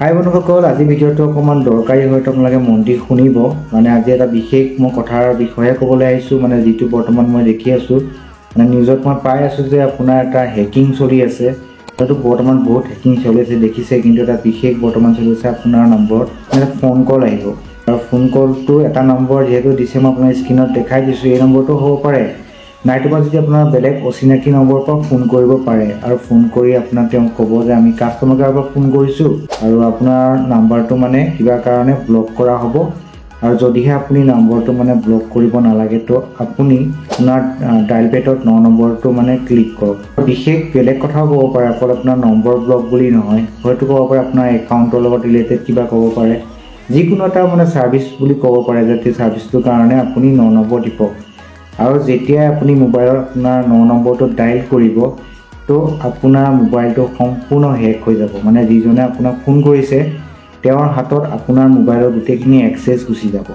হাই বন্ধুসকল, আজি ভিডিঅ'টো অকণমান দৰকাৰী হয়, আপোনালোকে মন দি শুনিব। মানে আজি এটা বিশেষ মই কথাৰ বিষয়ে ক'বলৈ আহিছোঁ, মানে যিটো বৰ্তমান মই দেখি আছোঁ, মানে নিউজত মই পাই আছোঁ যে আপোনাৰ এটা হেকিং চলি আছে। হয়তো বৰ্তমান বহুত হেকিং চলি আছে দেখিছে, কিন্তু এটা বিশেষ বৰ্তমান চলি আছে। আপোনাৰ নম্বৰত মানে ফোন কল আহিব, আৰু ফোন কলটো এটা নম্বৰ যিহেতু দিছে, মই আপোনাৰ স্ক্ৰীণত দেখাই দিছোঁ। এই নম্বৰটো হ'ব পাৰে, নাইটোবা যদি আপোনাৰ বেলেগ অচিনাকি নম্বৰৰ পৰা ফোন কৰিব পাৰে, আৰু ফোন কৰি আপোনাক তেওঁ ক'ব যে আমি কাষ্টমাৰ কেয়াৰৰ পৰা ফোন কৰিছোঁ আৰু আপোনাৰ নাম্বাৰটো মানে কিবা কাৰণে ব্লক কৰা হ'ব। আৰু যদিহে আপুনি নম্বৰটো মানে ব্লক কৰিব নালাগে, তো আপুনি আপোনাৰ ডাইল পেডত 9 নম্বৰটো মানে ক্লিক কৰক। বিশেষ বেলেগ কথাও ক'ব পাৰে, অকল আপোনাৰ নম্বৰ ব্লক বুলি নহয়, হয়তো ক'ব পাৰে আপোনাৰ একাউণ্টৰ লগত ৰিলেটেড কিবা ক'ব পাৰে, যিকোনো এটা মানে ছাৰ্ভিচ বুলি ক'ব পাৰে, যে সেই ছাৰ্ভিচটোৰ কাৰণে আপুনি 9 নম্বৰ টিপক। আৰু যেতিয়াই আপুনি মোবাইলত আপোনাৰ 9 নম্বৰটো ডাইল কৰিব, তো আপোনাৰ মোবাইলটো সম্পূৰ্ণ হেক হৈ যাব। মানে যিজনে আপোনাক ফোন কৰিছে, তেওঁৰ হাতত আপোনাৰ মোবাইলৰ গোটেইখিনি এক্সেছ গুচি যাব।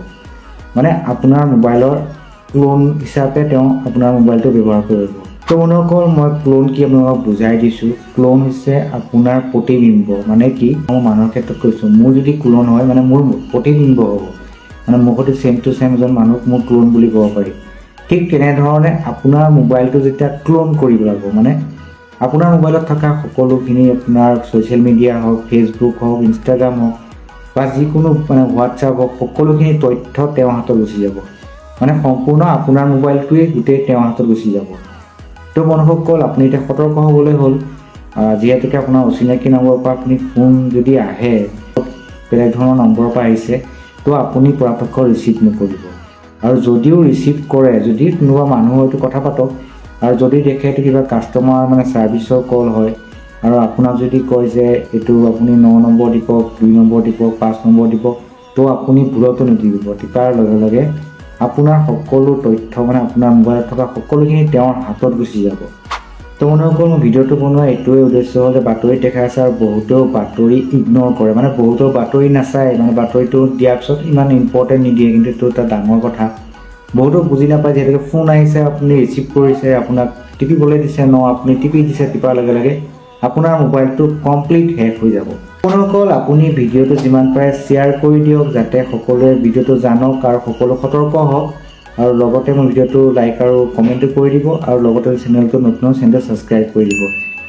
মানে আপোনাৰ মোবাইলৰ ক্লোন হিচাপে তেওঁ আপোনাৰ মোবাইলটো ব্যৱহাৰ কৰিব। তো বন্ধুসকল, মই ক্লোন কি আপোনালোকক বুজাই দিছোঁ। ক্লোন হৈছে আপোনাৰ প্ৰতিবিম্ব। মানে কি, মই মানুহৰ ক্ষেত্ৰত কৈছোঁ, মোৰ যদি ক্লোন হয়, মানে মোৰ প্ৰতিবিম্ব হ'ব। মানে মোৰ সৈতে ছেম টু ছেম এজন মানুহক মোৰ ক্লোন বুলি ক'ব পাৰি। ঠিক তেনেধৰণে আপোনাৰ মোবাইলটো যেতিয়া ক্লোন কৰিব লাগিব, মানে আপোনাৰ মোবাইলত থকা সকলোখিনি আপোনাৰ ছ'চিয়েল মিডিয়া হওক, ফেচবুক হওক, ইনষ্টাগ্ৰাম হওক, বা যিকোনো মানে হোৱাটছআপ হওক, সকলোখিনি তথ্য তেওঁৰ হাতত গুচি যাব। মানে সম্পূৰ্ণ আপোনাৰ মোবাইলটোৱেই গোটেই তেওঁৰ হাতত গুচি যাব। তো বন্ধুসকল, আপুনি এতিয়া সতৰ্ক হ'বলৈ হ'ল। যিহেতুকে আপোনাৰ অচিনাকি নম্বৰৰ পৰা আপুনি ফোন যদি আহে, বেলেগ ধৰণৰ নম্বৰৰ পৰা আহিছে, তো আপুনি পৰাপক্ষত ৰিচিভ নকৰিব। আৰু যদিও ৰিচিভ কৰে, যদি কোনোবা মানুহ হয়তো কথা পাতক, আৰু যদি দেখে এইটো কিবা কাষ্টমাৰ মানে ছাৰ্ভিচৰ কল হয়, আৰু আপোনাক যদি কয় যে এইটো আপুনি 9 নম্বৰ টিপক, 2 নম্বৰ টিপক, 5 নম্বৰ টিপক, তো আপুনি ভুলতো নিদিব। টিপাৰ লগে লগে আপোনাৰ সকলো তথ্য, মানে আপোনাৰ মোবাইলত থকা সকলোখিনি তেওঁৰ হাতত গুচি যাব। তো বন্ধুসকল, মোৰ ভিডিঅ'টো বনোৱা এইটোৱে উদ্দেশ্য হ'ল যে বাতৰিত দেখা আছে, আৰু বহুতেও বাতৰি ইগন'ৰ কৰে, মানে বহুতেও বাতৰি নাচায়, মানে বাতৰিটো দিয়াৰ পিছত ইমান ইম্পৰ্টেণ্ট নিদিয়ে। কিন্তু এইটো এটা ডাঙৰ কথা, বহুতো বুজি নাপায়। যিহেতুকে ফোন আহিছে, আপুনি ৰিচিভ কৰিছে, আপোনাক টিপিবলৈ দিছে, আপুনি টিপি দিছে, টিপাৰ লগে লগে আপোনাৰ মোবাইলটো কমপ্লিট হেক হৈ যাব। বন্ধুসকল, আপুনি ভিডিঅ'টো যিমান পাৰে শ্বেয়াৰ কৰি দিয়ক, যাতে সকলোৱে ভিডিঅ'টো জানক আৰু সকলো সতৰ্ক হওক। আৰু লগতে মোৰ ভিডিঅ'টো লাইক আৰু কমেণ্টো কৰি দিব, আৰু লগতে চেনেলটো নতুন চেনেলটো ছাবস্ক্ৰাইব কৰি দিব।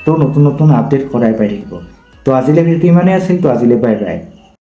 তো নতুন নতুন আপডেট সদায় পাই থাকিব। তো আজিলৈ ভিডিঅ'টো ইমানেই আছিল। তো আজিলৈ বাই বাই।